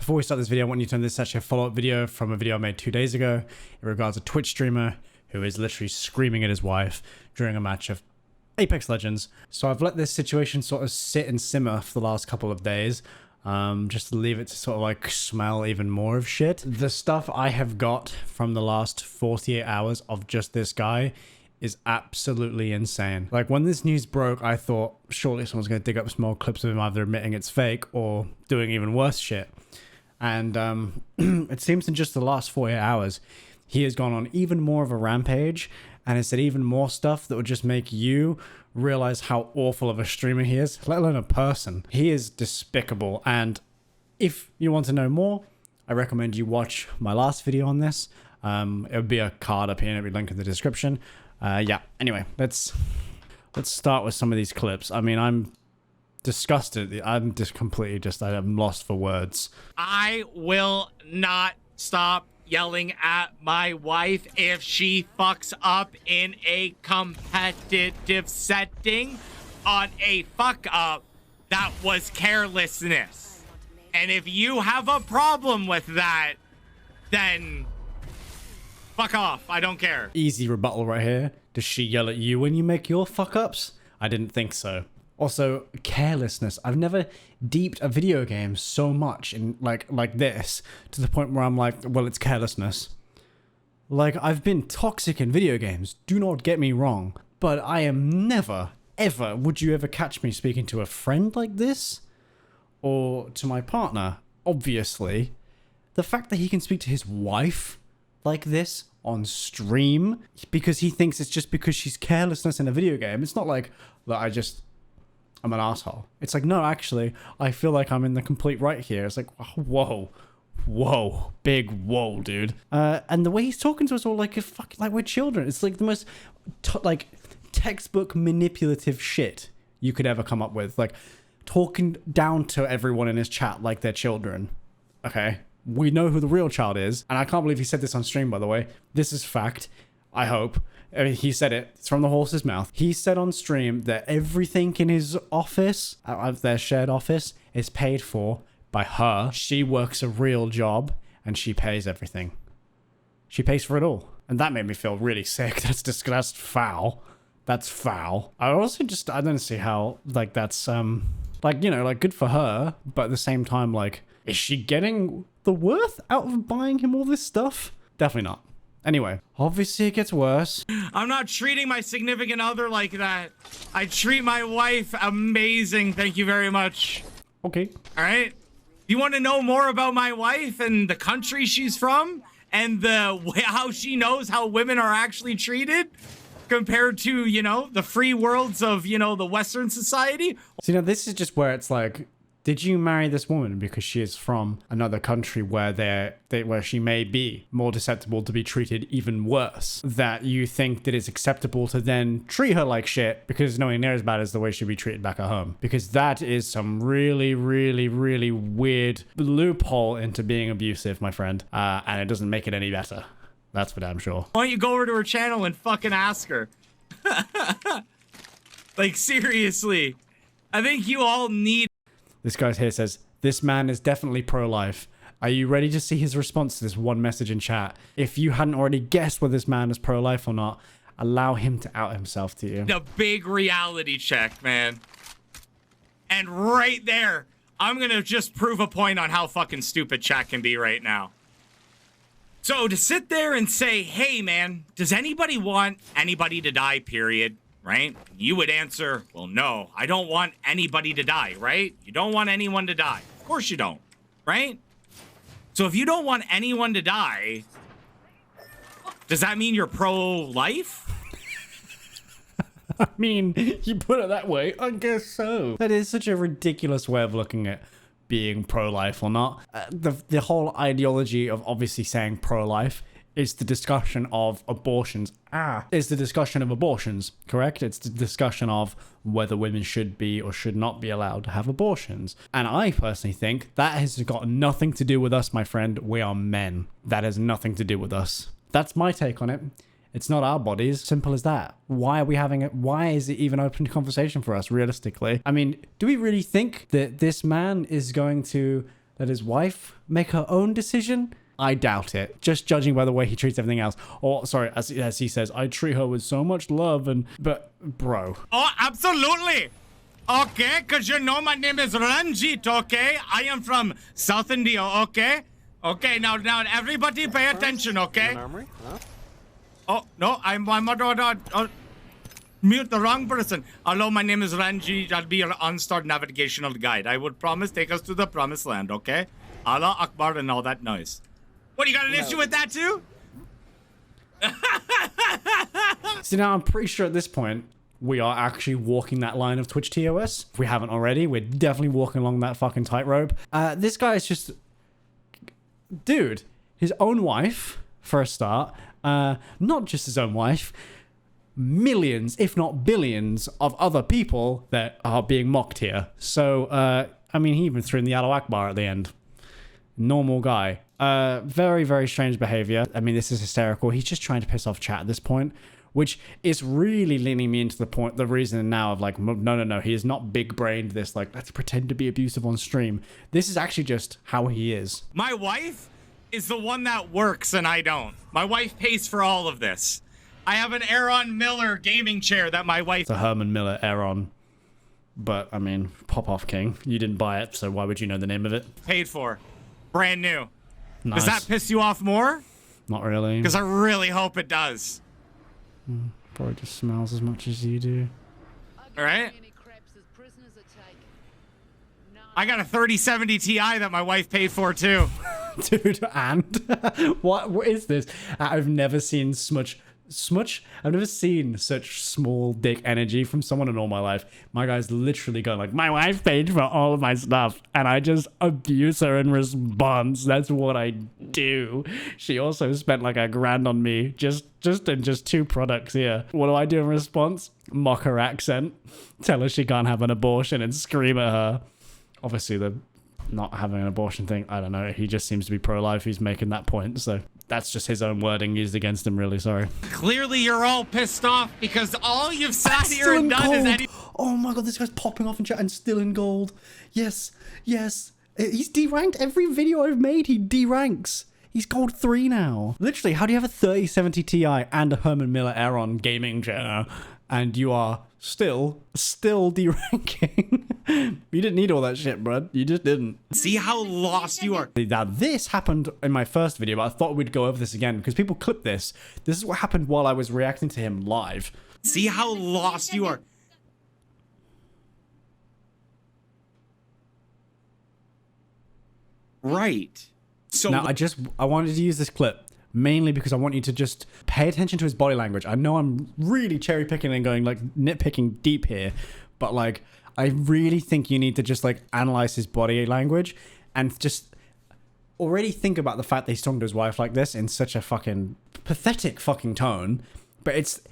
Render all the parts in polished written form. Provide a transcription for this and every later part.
Before we start this video, I want you to know this is actually a follow-up video from a video I made 2 days ago in regards to a Twitch streamer who is literally screaming at his wife during a match of Apex Legends. So I've let this situation sort of sit and simmer for the last couple of days, just to leave it to sort of like smell even more of shit. The stuff I have got from the last 48 hours of just this guy is absolutely insane. Like, when this news broke, I thought surely someone's going to dig up some more clips of him either admitting it's fake or doing even worse shit. And it seems in just the last 48 hours, he has gone on even more of a rampage and has said even more stuff that would just make you realize how awful of a streamer he is, let alone a person. He is despicable. And if you want to know more, I recommend you watch my last video on this. It would be a card up here and it'll be linked in the description. Yeah, anyway, let's start with some of these clips. I mean, I'm disgusted. I'm just completely I'm lost for words. I will not stop yelling at my wife if she fucks up in a competitive setting on a fuck up that was carelessness. And if you have a problem with that, then fuck off. I don't care. Easy rebuttal right here. Does she yell at you when you make your fuck ups? I didn't think so. Also, carelessness. I've never deeped a video game so much in like this to the point where I'm like, well, it's carelessness. Like, I've been toxic in video games, do not get me wrong, but I am never, ever, would you ever catch me speaking to a friend like this? Or to my partner, obviously. The fact that he can speak to his wife like this on stream because he thinks it's just because she's carelessness in a video game. It's not like I'm an asshole. It's like, no, actually, I feel like I'm in the complete right here. It's like, whoa, big whoa, dude. And the way he's talking to us all like we're children. It's like the most textbook manipulative shit you could ever come up with. Like, talking down to everyone in his chat like they're children. Okay, we know who the real child is, and I can't believe he said this on stream, by the way. This is fact, I hope. I mean, he said it. It's from the horse's mouth. He said on stream that everything in his office, their shared office, is paid for by her. She works a real job, and she pays everything. She pays for it all. And that made me feel really sick. That's foul. That's foul. I also I don't see how, like, that's, good for her, but at the same time, like, is she getting the worth out of buying him all this stuff? Definitely not. Anyway, obviously it gets worse. I'm not treating my significant other like that. I treat my wife amazing. Thank you very much. Okay. All right. You want to know more about my wife and the country she's from and how she knows how women are actually treated compared to, the free worlds of, the Western society? So, this is just where it's like, did you marry this woman because she is from another country where where she may be more susceptible to be treated even worse? That you think that it's acceptable to then treat her like shit because nowhere near as bad as the way she'd be treated back at home? Because that is some really, really, really weird loophole into being abusive, my friend. And it doesn't make it any better. That's for damn sure. Why don't you go over to her channel and fucking ask her? Like, seriously. I think you all need... This guy here says, this man is definitely pro-life. Are you ready to see his response to this one message in chat? If you hadn't already guessed whether this man is pro-life or not, allow him to out himself to you. The big reality check, man. And right there, I'm gonna just prove a point on how fucking stupid chat can be right now. So to sit there and say, hey, man, does anybody want anybody to die, period? Right? You would answer, well, no, I don't want anybody to die, right? You don't want anyone to die. Of course you don't, right? So if you don't want anyone to die, does that mean you're pro-life? I mean, you put it that way, I guess so. That is such a ridiculous way of looking at being pro-life or not. The whole ideology of obviously saying pro-life is the discussion of abortions. It's the discussion of abortions, correct? It's the discussion of whether women should be or should not be allowed to have abortions. And I personally think that has got nothing to do with us, my friend. We are men. That has nothing to do with us. That's my take on it. It's not our bodies. Simple as that. Why are we having it? Why is it even open to conversation for us, realistically? I mean, do we really think that this man is going to let his wife make her own decision? I doubt it. Just judging by the way he treats everything else. Or, sorry, as he says, I treat her with so much love but, bro. Oh, absolutely. Okay, because you know my name is Ranjit, okay? I am from South India, okay? Okay, now everybody pay attention, okay? Oh, no, I'm mute the wrong person. Hello, my name is Ranjit. I'll be your on-star navigational guide. I would promise take us to the promised land, okay? Allah Akbar and all that noise. What, you got an issue with that too? See, now I'm pretty sure at this point, we are actually walking that line of Twitch TOS. If we haven't already, we're definitely walking along that fucking tightrope. This guy is just... Dude, his own wife, for a start. Not just his own wife. Millions, if not billions, of other people that are being mocked here. So, I mean, he even threw in the Allah Akbar at the end. Normal guy. Very, very strange behavior. I mean, this is hysterical. He's just trying to piss off chat at this point, which is really leaning me into the reason now of like, no. He is not big-brained this, like, let's pretend to be abusive on stream. This is actually just how he is. My wife is the one that works and I don't. My wife pays for all of this. I have an Aaron Miller gaming chair that my wife... It's a Herman Miller Aaron. But, I mean, pop off, King. You didn't buy it, so why would you know the name of it? Paid for. Brand new. Nice. Does that piss you off more? Not really. Because I really hope it does. Probably just smells as much as you do. All right? I got a 3070 Ti that my wife paid for too. Dude, and what is this? I've never seen I've never seen such small dick energy from someone in all my life. My guy's literally going like, my wife paid for all of my stuff and I just abuse her in response. That's what I do. She also spent like $1,000 on me just in two products here. What do I do in response? Mock her accent, tell her she can't have an abortion and scream at her. Obviously the not having an abortion thing, I don't know. He just seems to be pro-life. He's making that point, so that's just his own wording used against him, really. Sorry. Clearly you're all pissed off because all you've sat here and done is any... Oh my god, this guy's popping off in chat and still in gold. Yes. He's deranked. Every video I've made, he deranks. He's gold 3 now. Literally, how do you have a 3070 Ti and a Herman Miller Aeron gaming chair and you are still deranking? You didn't need all that shit, bro. You just didn't. See how lost you are. Now, this happened in my first video, but I thought we'd go over this again because people clip this. This is what happened while I was reacting to him live. See how lost you are. Right. So now, I wanted to use this clip mainly because I want you to just pay attention to his body language. I know I'm really cherry picking and going like nitpicking deep here, but like I really think you need to just like analyze his body language and just already think about the fact that he's talking to his wife like this in such a fucking pathetic fucking tone. But it's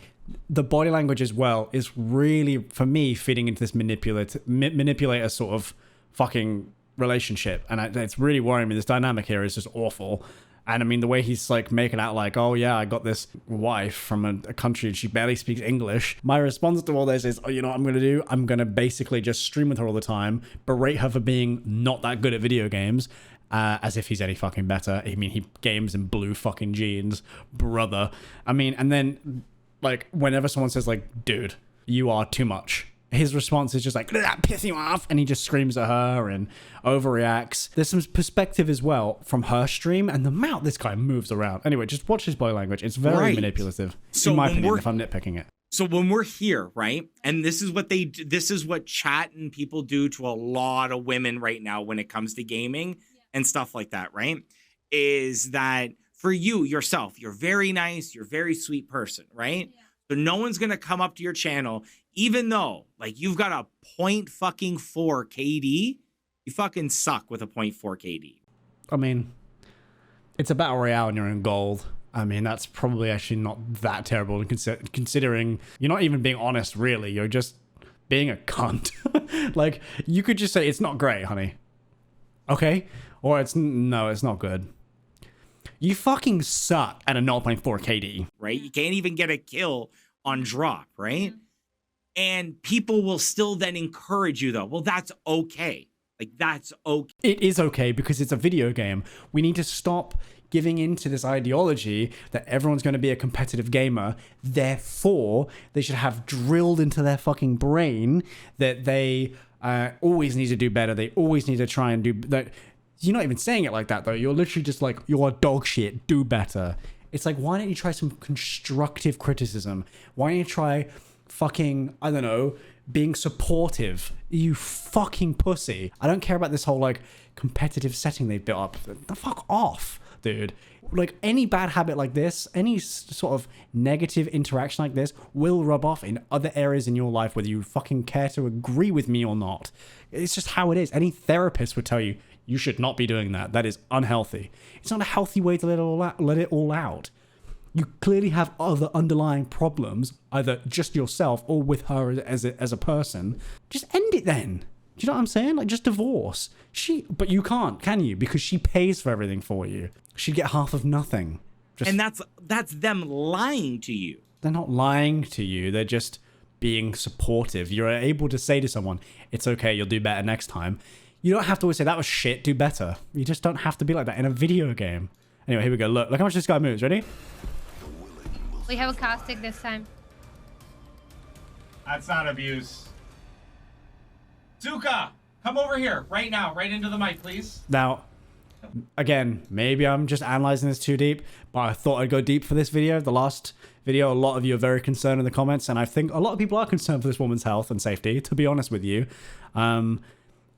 the body language as well is really, for me, feeding into this manipulator sort of fucking relationship. And it's really worrying me. This dynamic here is just awful. And I mean, the way he's like making out like, oh yeah, I got this wife from a country and she barely speaks English. My response to all this is, oh, you know what I'm going to do? I'm going to basically just stream with her all the time, berate her for being not that good at video games, as if he's any fucking better. I mean, he games in blue fucking jeans, brother. I mean, and then like whenever someone says like, dude, you are too much, his response is just like, did that piss you off? And he just screams at her and overreacts. There's some perspective as well from her stream and the amount this guy moves around. Anyway, just watch his body language. It's very manipulative, in my opinion, if I'm nitpicking it. So when we're here, right, and this is what chat and people do to a lot of women right now when it comes to gaming and stuff like that, right, is that for you, yourself, you're very nice, you're a very sweet person, right? Yeah. So no one's going to come up to your channel, even though, like, you've got a 0.4 KD, you fucking suck with a 0.4 KD. I mean, it's a battle royale and you're in gold. I mean, that's probably actually not that terrible considering you're not even being honest, really. You're just being a cunt. Like, you could just say, it's not great, honey. Okay? Or no, it's not good. You fucking suck at a 0.4 KD. Right? You can't even get a kill on drop, right? And people will still then encourage you, though. Well, that's okay. Like, that's okay. It is okay because it's a video game. We need to stop giving into this ideology that everyone's going to be a competitive gamer. Therefore, they should have drilled into their fucking brain that they always need to do better. They always need to try and do that. You're not even saying it like that, though. You're literally just like, you're dog shit. Do better. It's like, why don't you try some constructive criticism? Why don't you try fucking, I don't know, being supportive? You fucking pussy. I don't care about this whole like competitive setting they've built up. The fuck off, dude. Like, any bad habit like this, any sort of negative interaction like this will rub off in other areas in your life, whether you fucking care to agree with me or not. It's just how it is. Any therapist would tell you, you should not be doing that. That is unhealthy. It's not a healthy way to let it all out. You clearly have other underlying problems, either just yourself or with her as a person. Just end it then. Do you know what I'm saying? Like, just divorce. But you can't, can you? Because she pays for everything for you. She'd get half of nothing. And that's them lying to you. They're not lying to you. They're just being supportive. You're able to say to someone, it's okay, you'll do better next time. You don't have to always say, that was shit, do better. You just don't have to be like that in a video game. Anyway, here we go. Look how much this guy moves. Ready? We have a caustic this time. That's not abuse. Zuka, come over here right now, right into the mic, please. Now, again, maybe I'm just analyzing this too deep, but I thought I'd go deep for this video. The last video, a lot of you are very concerned in the comments, and I think a lot of people are concerned for this woman's health and safety, to be honest with you.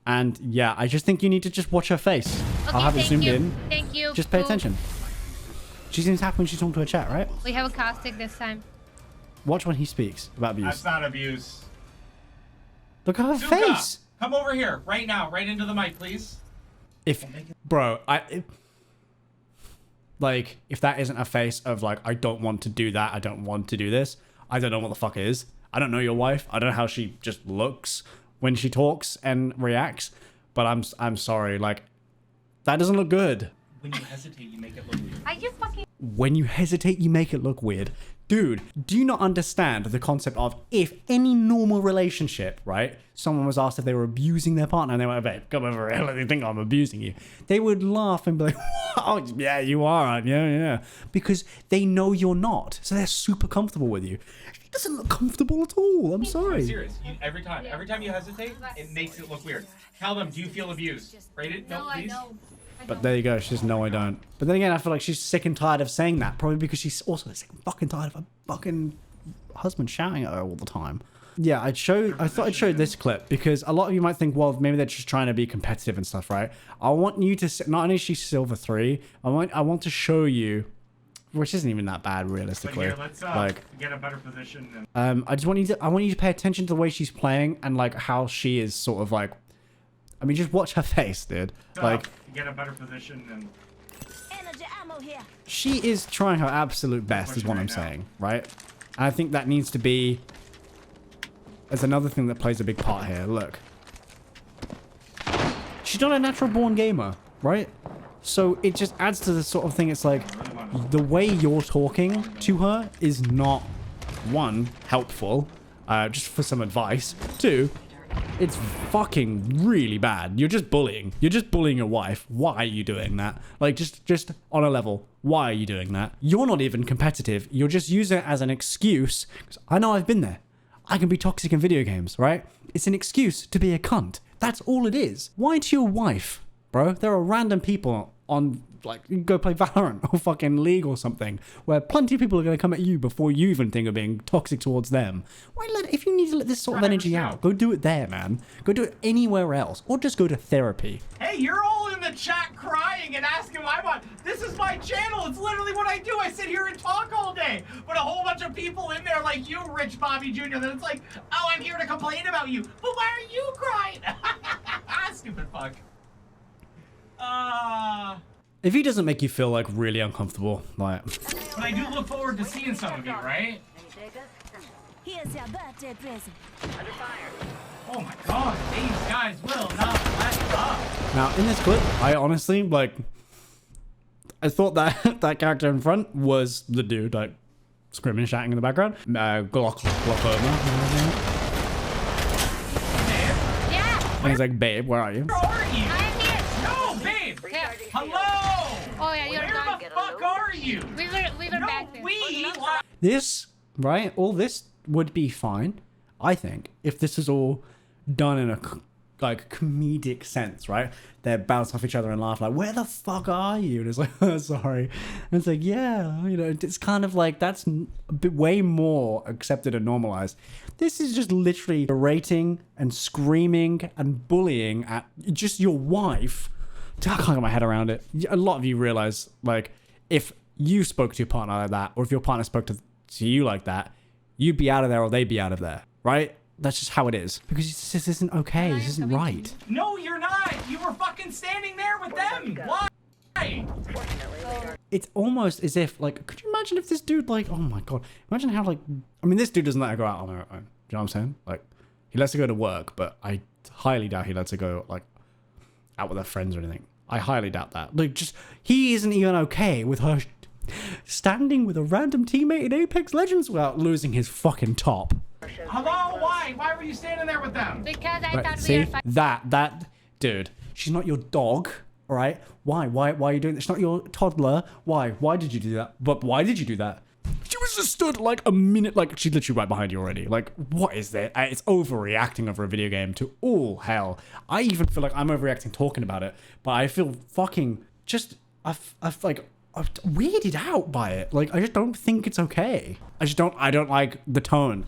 And yeah, I just think you need to just watch her face. Okay, I'll have it zoomed in. Thank you. Just pay Ooh. attention. She seems happy when she's talking to her chat, right? We have a caustic this time. Watch when he speaks about abuse. That's not abuse. Look at her Zuka, face. come over here right now, right into the mic, please. Bro, like, if that isn't a face of like, I don't want to do that, I don't want to do this, I don't know what the fuck it is. I don't know your wife. I don't know how she just looks when she talks and reacts, but I'm sorry, like, that doesn't look good. When you hesitate, you make it look weird. Are you fucking... When you hesitate, you make it look weird. Dude, do you not understand the concept of, if any normal relationship, right, someone was asked if they were abusing their partner and they went, babe, come over here, let me think I'm abusing you. They would laugh and be like, oh, yeah, you are, aren't you? Yeah. Because they know you're not. So they're super comfortable with you. It doesn't look comfortable at all. I'm sorry. I'm serious. Every time you hesitate, it makes it look weird. Tell them, do you feel abused? Rate it? No, please. But there you go. She says, no, I don't. But then again, I feel like she's sick and tired of saying that. Probably because she's also sick and fucking tired of her fucking husband shouting at her all the time. Yeah, I thought I'd show this clip because a lot of you might think, well, maybe they're just trying to be competitive and stuff, right? I want you to, not only is she silver 3, I want to show you, which isn't even that bad realistically. But here, let's get a better position. I want you to pay attention to the way she's playing and like how she is sort of like, I mean, just watch her face, dude. Like, get a better position and Energy ammo here. she is trying her absolute best, is what I'm saying, right? And I think that needs to be. There's another thing that plays a big part here. Look, she's not a natural born gamer, right? So it just adds to the sort of thing. It's like the way you're talking to her is not, 1, helpful, just for some advice. 2, it's fucking really bad. You're just bullying. You're just bullying your wife. Why are you doing that? Like, just on a level, why are you doing that? You're not even competitive. You're just using it as an excuse. 'Cause I know I've been there. I can be toxic in video games, right? It's an excuse to be a cunt. That's all it is. Why to your wife, bro? There are random people on, like, you can go play Valorant or fucking League or something, where plenty of people are going to come at you before you even think of being toxic towards them. If you need to let this sort of energy out, go do it there, man. Go do it anywhere else, or just go to therapy. Hey, you're all in the chat crying and asking why I want. This is my channel. It's literally what I do. I sit here and talk all day. But a whole bunch of people in there like you, Rich Bobby Jr. Then it's like, oh, I'm here to complain about you. But why are you crying? Stupid fuck. If he doesn't make you feel like really uncomfortable, like. But I do look forward to seeing some of you, right? Here's your birthday present. Oh my god, these guys will not let up. Now, in this clip, I honestly, like, I thought that that character in front was the dude, like, screaming, shouting in the background. Glaucoma. Yeah. And he's like, babe, where are you? Where are Oh yeah, you're Where gone. the fuck are you? We were back there. This, right? All this would be fine, I think, if this is all done in a like comedic sense, right? They bounce off each other and laugh like, "Where the fuck are you?" And it's like, "Oh, sorry." And it's like, yeah, you know, it's kind of like that's a bit way more accepted and normalized. This is just literally berating and screaming and bullying at just your wife. I can't get my head around it. A lot of you realize, like, if you spoke to your partner like that, or if your partner spoke to you like that, you'd be out of there or they'd be out of there, right? That's just how it is. Because this isn't okay. This isn't right. No, you're not. You were fucking standing there with them. Why? It's almost as if, like, could you imagine if this dude, like, oh my god, imagine how, like, I mean, this dude doesn't let her go out on her own. Do you know what I'm saying? Like, he lets her go to work, but I highly doubt he lets her go, like, out with her friends or anything. I highly doubt that. Like, just, he isn't even okay with her standing with a random teammate in Apex Legends without losing his fucking top. Hello? Why? Why were you standing there with them? Because I Right, thought we see? were fighting. That, dude, she's not your dog, all right? Why are you doing this? She's not your toddler. Why did you do that? But why did you do that? She was just stood like a minute, like she's literally right behind you already. Like, what is that? It's overreacting over a video game to all hell. I even feel like I'm overreacting talking about it, but I feel fucking just, I've weirded out by it. Like, I just don't think it's okay. I don't like the tone.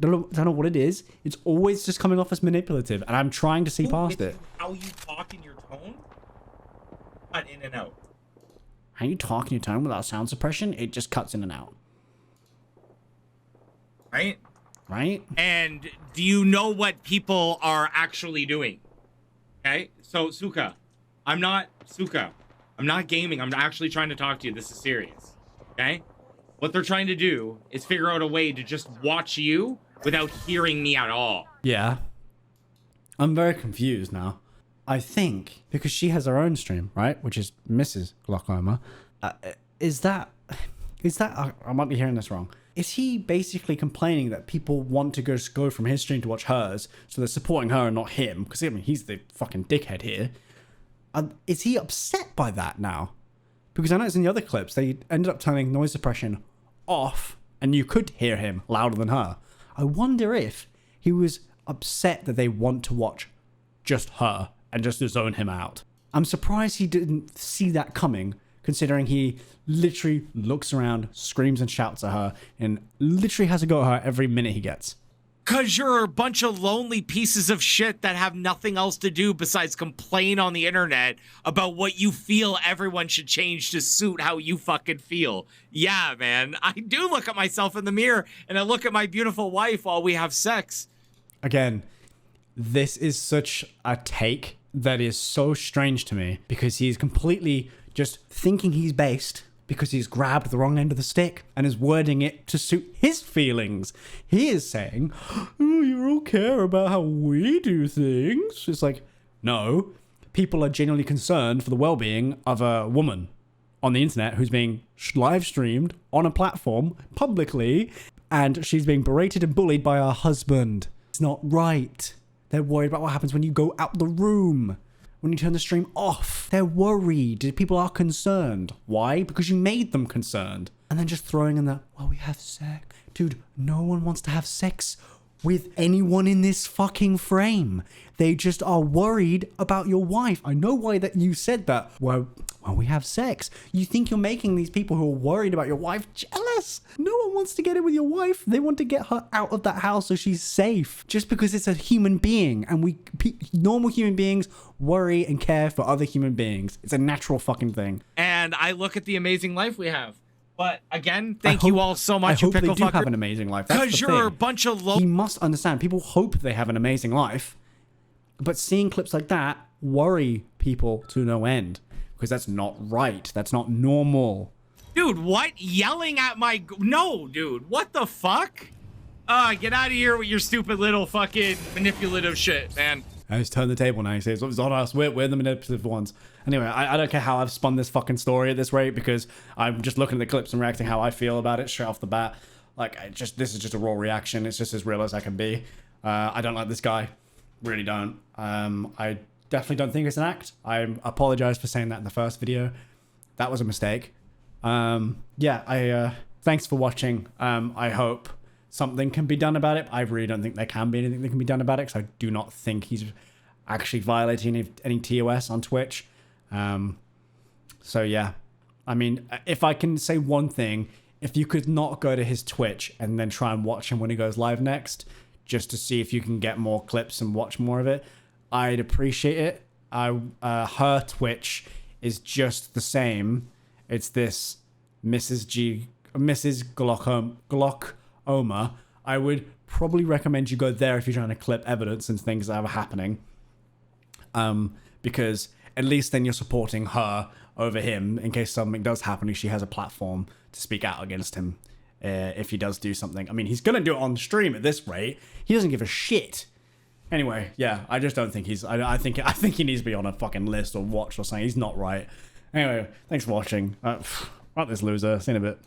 Don't know what it is. It's always just coming off as manipulative, and I'm trying to see past it. How you talk in your tone? Cut in and out. How you talk in your tone without sound suppression? It just cuts in and out. Right? Right? And do you know what people are actually doing? Okay? So, Suka, I'm not gaming. I'm actually trying to talk to you. This is serious. Okay? What they're trying to do is figure out a way to just watch you without hearing me at all. Yeah. I'm very confused now. I think because she has her own stream, right? Which is Mrs. Glaucoma. Is that I might be hearing this wrong. Is he basically complaining that people want to go from his stream to watch hers, so they're supporting her and not him? Because I mean, he's the fucking dickhead here. Is he upset by that now? Because I noticed in the other clips they ended up turning noise suppression off, and you could hear him louder than her. I wonder if he was upset that they want to watch just her and just to zone him out. I'm surprised he didn't see that coming, considering he literally looks around, screams and shouts at her, and literally has a go at her every minute he gets. Cause you're a bunch of lonely pieces of shit that have nothing else to do besides complain on the internet about what you feel everyone should change to suit how you fucking feel. Yeah, man, I do look at myself in the mirror and I look at my beautiful wife while we have sex. Again, this is such a take that is so strange to me because he's completely just thinking he's based because he's grabbed the wrong end of the stick and is wording it to suit his feelings. He is saying, oh, you don't care about how we do things. It's like, no, people are genuinely concerned for the well-being of a woman on the internet who's being live streamed on a platform publicly, and she's being berated and bullied by her husband. It's not right. They're worried about what happens when you go out the room. When you turn the stream off, they're worried. People are concerned. Why? Because you made them concerned. And then just throwing in the, well, we have sex. Dude, no one wants to have sex with anyone in this fucking frame. They just are worried about your wife. I know why that you said that. Well, we have sex. You think you're making these people who are worried about your wife jealous. No one wants to get in with your wife. They want to get her out of that house so she's safe. Just because it's a human being, and normal human beings worry and care for other human beings. It's a natural fucking thing. And I look at the amazing life we have. But again, thank you all so much, you I hope pickle they do fucker. have an amazing life. That's Because the you're thing. a bunch of He must understand. People hope they have an amazing life, but seeing clips like that worry people to no end because that's not right. That's not normal. Dude, what? Yelling at my... No, dude. What the fuck? Get out of here with your stupid little fucking manipulative shit, man. I just turn the table now. He says, it's on us. We're the manipulative ones. Anyway, I don't care how I've spun this fucking story at this rate because I'm just looking at the clips and reacting how I feel about it straight off the bat. Like, this is just a raw reaction. It's just as real as I can be. I don't like this guy. Really don't. I definitely don't think it's an act. I apologize for saying that in the first video. that was a mistake. Yeah, thanks for watching. I hope something can be done about it. I really don't think there can be anything that can be done about it, because I do not think he's actually violating any TOS on Twitch. So yeah, I mean, if I can say one thing, if you could not go to his Twitch and then try and watch him when he goes live next, just to see if you can get more clips and watch more of it, I'd appreciate it. Her Twitch is just the same. It's this Mrs. Glockoma. I would probably recommend you go there if you're trying to clip evidence and things that are happening. Because at least then you're supporting her over him in case something does happen. She has a platform to speak out against him if he does do something. I mean, he's gonna do it on stream at this rate. He doesn't give a shit. Anyway, yeah, I just don't think he's. I think he needs to be on a fucking list or watch or something. He's not right. Anyway, thanks for watching. Fuck this loser. See you in a bit.